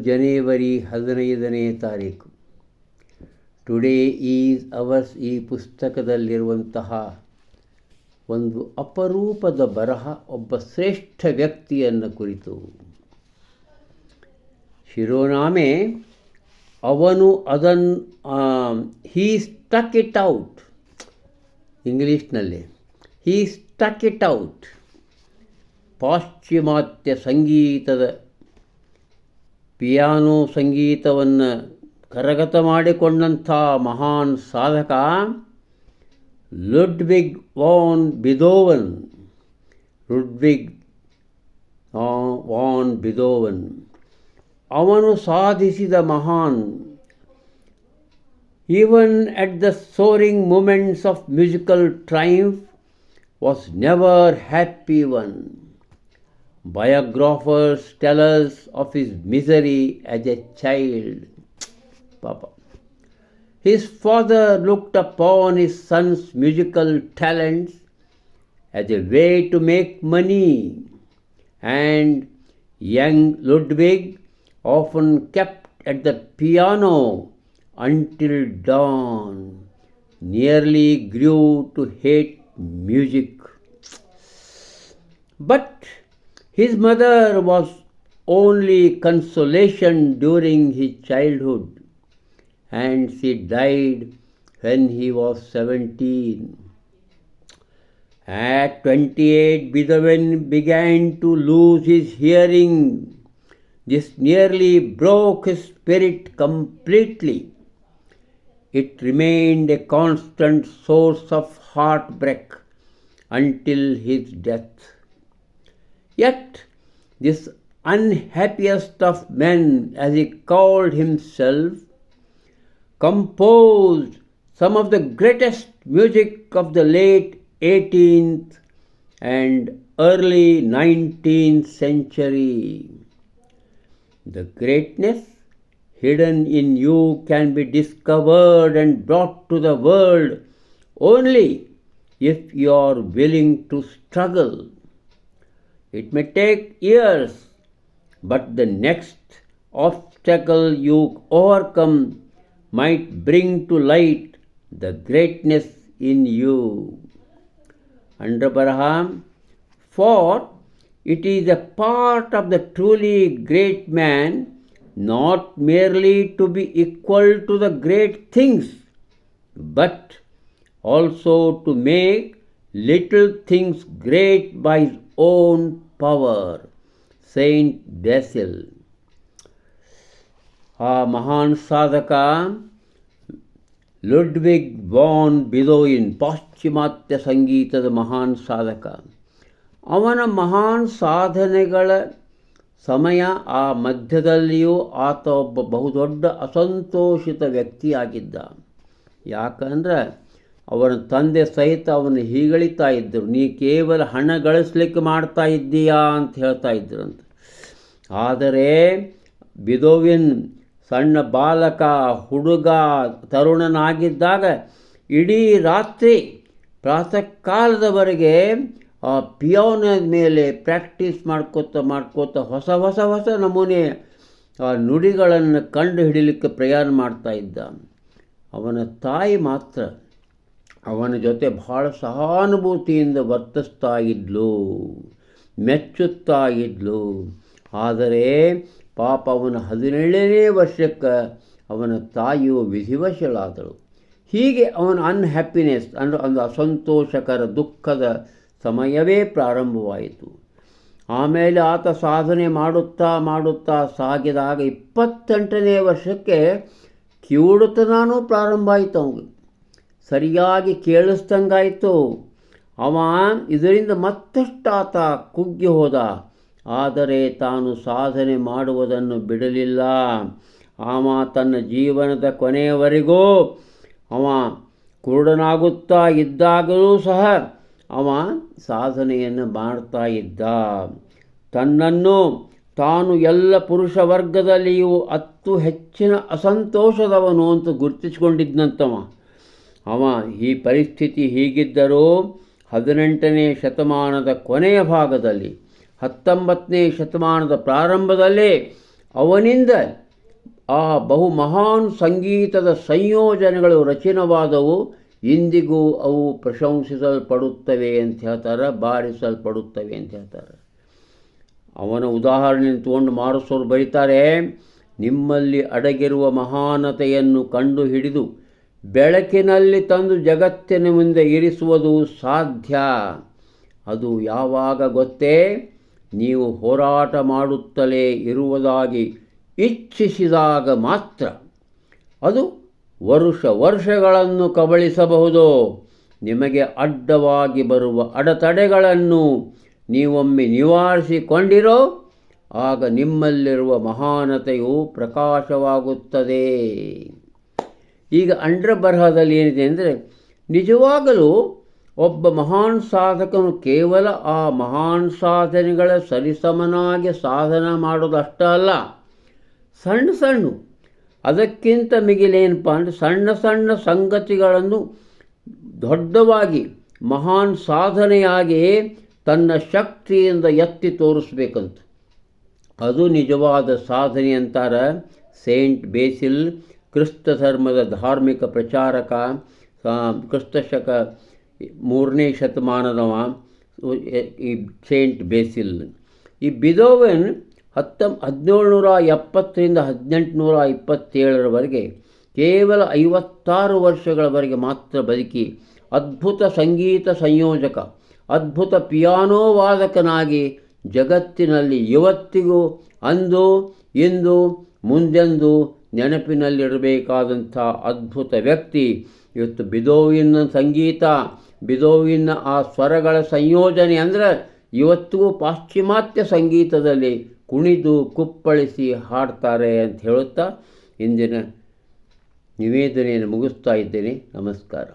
ಜನವರಿ 15ನೇ ತಾರೀಕು. Today is ours. ಈ ಪುಸ್ತಕದಲ್ಲಿರುವಂತಹ ಒಂದು ಅಪರೂಪದ ಬರಹ ಒಬ್ಬ ಶ್ರೇಷ್ಠ ವ್ಯಕ್ತಿಯನ್ನು ಕುರಿತು. ಶಿರೋನಾಮೆ ಅವನು ಹೀ ಸ್ಟಕ್ ಇಟ್ ಔಟ್. ಇಂಗ್ಲೀಷ್ನಲ್ಲಿ ಹೀ ಸ್ಟಕ್ ಇಟ್ ಔಟ್. ಪಾಶ್ಚಿಮಾತ್ಯ ಸಂಗೀತದ ಪಿಯಾನೋ ಸಂಗೀತವನ್ನು ಕರಗತ ಮಾಡಿಕೊಂಡಂಥ ಮಹಾನ್ ಸಾಧಕ ಲುಡ್ವಿಗ್ ವಾನ್ ಬಿಥೋವನ್. ಅವನು ಸಾಧಿಸಿದ ಮಹಾನ್. Even at the soaring moments of musical triumph was never happy one. Biographers tell us of his misery as a child. Papa. His father looked upon his son's musical talents as a way to make money, and young Ludwig often kept at the piano until dawn, nearly grew to hate music. But his mother was only consolation during his childhood, and she died when he was 17. At 28, Beethoven began to lose his hearing. This nearly broke his spirit completely. It remained a constant source of heartbreak until his death. Yet, this unhappiest of men, as he called himself, composed some of the greatest music of the late 18th and early 19th century. The greatness hidden in you can be discovered and brought to the world only if you are willing to struggle. It may take years, but the next obstacle you overcome might bring to light the greatness in you. Under Barham, for it is a part of the truly great man not merely to be equal to the great things, but also to make little things great by his own power. Saint Basil. ಆ ಮಹಾನ್ ಸಾಧಕ Ludwig von Beethoven, ಪಾಶ್ಚಿಮಾತ್ಯ ಸಂಗೀತದ ಮಹಾನ್ ಸಾಧಕ. ಅವನ ಮಹಾನ್ ಸಾಧನೆಗಳ ಸಮಯ ಆ ಮಧ್ಯದಲ್ಲಿಯೂ ಆತ ಒಬ್ಬ ಬಹುದೊಡ್ಡ ಅಸಂತೋಷಿತ ವ್ಯಕ್ತಿಯಾಗಿದ್ದ. ಯಾಕಂದರೆ ಅವನ ತಂದೆ ಸಹಿತ ಅವನು ಹೀಗಳಿತಾ ಇದ್ದರು, ನೀ ಕೇವಲ ಹಣ ಗಳಿಸ್ಲಿಕ್ಕೆ ಮಾಡ್ತಾ ಇದ್ದೀಯಾ ಅಂತ ಹೇಳ್ತಾ ಇದ್ದರಂತೆ. ಆದರೆ ಬಿಥೋವನ್ ಸಣ್ಣ ಬಾಲಕ, ಹುಡುಗ, ತರುಣನಾಗಿದ್ದಾಗ ಇಡೀ ರಾತ್ರಿ ಪ್ರಾತಃ ಕಾಲದವರೆಗೆ ಆ ಪಿಯಾನೋದ ಮೇಲೆ ಪ್ರಾಕ್ಟೀಸ್ ಮಾಡ್ಕೋತ ಹೊಸ ನಮೂನೆ ಆ ನುಡಿಗಳನ್ನು ಕಂಡು ಹಿಡಿಲಿಕ್ಕೆ ಪ್ರಯಾಣ ಮಾಡ್ತಾ ಇದ್ದ. ಅವನ ತಾಯಿ ಮಾತ್ರ ಅವನ ಜೊತೆ ಬಹಳ ಸಹಾನುಭೂತಿಯಿಂದ ವರ್ತಿಸ್ತಾ ಇದ್ಲು, ಮೆಚ್ಚುತ್ತಾ ಇದ್ಲು. ಆದರೆ ಪಾಪ ಅವನ 17ನೇ ವರ್ಷಕ್ಕೆ ಅವನ ತಾಯಿಯು ವಿಧಿವಶಳಾದಳು. ಹೀಗೆ ಅವನ ಅನ್ಹ್ಯಾಪಿನೆಸ್ ಅಂದರೆ ಒಂದು ಅಸಂತೋಷಕರ ದುಃಖದ ಸಮಯವೇ ಪ್ರಾರಂಭವಾಯಿತು. ಆಮೇಲೆ ಆತ ಸಾಧನೆ ಮಾಡುತ್ತಾ ಸಾಗಿದಾಗ 28ನೇ ವರ್ಷಕ್ಕೆ ಕಿವುಡುತನೂ ಪ್ರಾರಂಭ ಆಯಿತು. ಅವನಿಗೆ ಸರಿಯಾಗಿ ಕೇಳಿಸ್ದಂಗಾಯಿತು. ಅವ ಇದರಿಂದ ಮತ್ತಷ್ಟು ಆತ ಕುಗ್ಗಿ ಹೋದ. ಆದರೆ ತಾನು ಸಾಧನೆ ಮಾಡುವುದನ್ನು ಬಿಡಲಿಲ್ಲ. ಅವ ತನ್ನ ಜೀವನದ ಕೊನೆಯವರೆಗೂ ಅವ ಕುರುಡನಾಗುತ್ತಾ ಇದ್ದಾಗಲೂ ಸಹ ಅವ ಸಾಧನೆಯನ್ನು ಮಾಡ್ತಾ ಇದ್ದ. ತನ್ನನ್ನು ತಾನು ಎಲ್ಲ ಪುರುಷ ವರ್ಗದಲ್ಲಿಯೂ ಹೆಚ್ಚಿನ ಅಸಂತೋಷದವನು ಅಂತ ಗುರುತಿಸಿಕೊಂಡಿದ್ದಂತವ. ಈ ಪರಿಸ್ಥಿತಿ ಹೀಗಿದ್ದರೂ 18ನೇ ಶತಮಾನದ ಕೊನೆಯ ಭಾಗದಲ್ಲಿ 19ನೇ ಶತಮಾನದ ಪ್ರಾರಂಭದಲ್ಲೇ ಅವನಿಂದ ಆ ಬಹು ಮಹಾನ್ ಸಂಗೀತದ ಸಂಯೋಜನೆಗಳು ರಚನವಾದವು. ಇಂದಿಗೂ ಅವು ಪ್ರಶಂಸಿಸಲ್ಪಡುತ್ತವೆ ಅಂತ ಹೇಳ್ತಾರೆ, ಬಾರಿಸಲ್ಪಡುತ್ತವೆ ಅಂತ ಹೇಳ್ತಾರೆ. ಅವನ ಉದಾಹರಣೆಯನ್ನು ತಗೊಂಡು ಮಾರುಸೋರು ಬರೀತಾರೆ, ನಿಮ್ಮಲ್ಲಿ ಅಡಗಿರುವ ಮಹಾನತೆಯನ್ನು ಕಂಡುಹಿಡಿದು ಬೆಳಕಿನಲ್ಲಿ ತಂದು ಜಗತ್ತಿನ ಮುಂದೆ ಇರಿಸುವುದು ಸಾಧ್ಯ. ಅದು ಯಾವಾಗ ಗೊತ್ತೇ? ನೀವು ಹೋರಾಟ ಮಾಡುತ್ತಲೇ ಇರುವುದಾಗಿ ಇಚ್ಛಿಸಿದಾಗ ಮಾತ್ರ. ಅದು ವರ್ಷಗಳನ್ನು ಕಬಳಿಸಬಹುದು. ನಿಮಗೆ ಅಡ್ಡವಾಗಿ ಬರುವ ಅಡೆತಡೆಗಳನ್ನು ನೀವೊಮ್ಮೆ ನಿವಾರಿಸಿಕೊಂಡಿರೋ ಆಗ ನಿಮ್ಮಲ್ಲಿರುವ ಮಹಾನತೆಯು ಪ್ರಕಾಶವಾಗುತ್ತದೆ. ಈಗ ಅಂಡ್ರ ಬರಹದಲ್ಲಿ ಏನಿದೆ ಅಂದರೆ, ನಿಜವಾಗಲೂ ಒಬ್ಬ ಮಹಾನ್ ಸಾಧಕನು ಕೇವಲ ಆ ಮಹಾನ್ ಸಾಧನೆಗಳ ಸರಿಸಮನಾಗಿ ಸಾಧನ ಮಾಡೋದಷ್ಟೇ ಅಲ್ಲ, ಸಣ್ಣ ಅದಕ್ಕಿಂತ ಮಿಗಿಲೇನಪ್ಪ ಅಂದರೆ ಸಣ್ಣ ಸಂಗತಿಗಳನ್ನು ದೊಡ್ಡವಾಗಿ ಮಹಾನ್ ಸಾಧನೆಯಾಗಿ ತನ್ನ ಶಕ್ತಿಯಿಂದ ಎತ್ತಿ ತೋರಿಸ್ಬೇಕಂತ. ಅದು ನಿಜವಾದ ಸಾಧನೆ ಅಂತಾರೆ ಸೇಂಟ್ ಬೇಸಿಲ್, ಕ್ರಿಸ್ತ ಧರ್ಮದ ಧಾರ್ಮಿಕ ಪ್ರಚಾರಕ, ಕ್ರಿಸ್ತಶಕ 3ನೇ ಶತಮಾನದವ ಈ ಸೇಂಟ್ ಬೇಸಿಲ್. ಈ ಬಿಥೋವೆನ್ 1770ರಿಂದ 1827ರವರೆಗೆ ಕೇವಲ 56 ವರ್ಷಗಳವರೆಗೆ ಮಾತ್ರ ಬದುಕಿ ಅದ್ಭುತ ಸಂಗೀತ ಸಂಯೋಜಕ, ಅದ್ಭುತ ಪಿಯಾನೋ ವಾದಕನಾಗಿ ಜಗತ್ತಿನಲ್ಲಿ ಇವತ್ತಿಗೂ ಅಂದು ಇಂದು ಮುಂದೆಂದು ನೆನಪಿನಲ್ಲಿರಬೇಕಾದಂಥ ಅದ್ಭುತ ವ್ಯಕ್ತಿ. ಇವತ್ತು ಬಿಥೋವೆನ್ನ ಸಂಗೀತ, ಬಿಥೋವೆನ್ನ ಆ ಸ್ವರಗಳ ಸಂಯೋಜನೆ ಅಂದರೆ ಇವತ್ತಿಗೂ ಪಾಶ್ಚಿಮಾತ್ಯ ಸಂಗೀತದಲ್ಲಿ ಕುಣಿದು ಕುಪ್ಪಳಿಸಿ ಹಾಡ್ತಾರೆ ಅಂತ ಹೇಳುತ್ತಾ ಇಂದಿನ ನಿವೇದನೆಯನ್ನು ಮುಗಿಸ್ತಾ ಇದ್ದೇನೆ. ನಮಸ್ಕಾರ.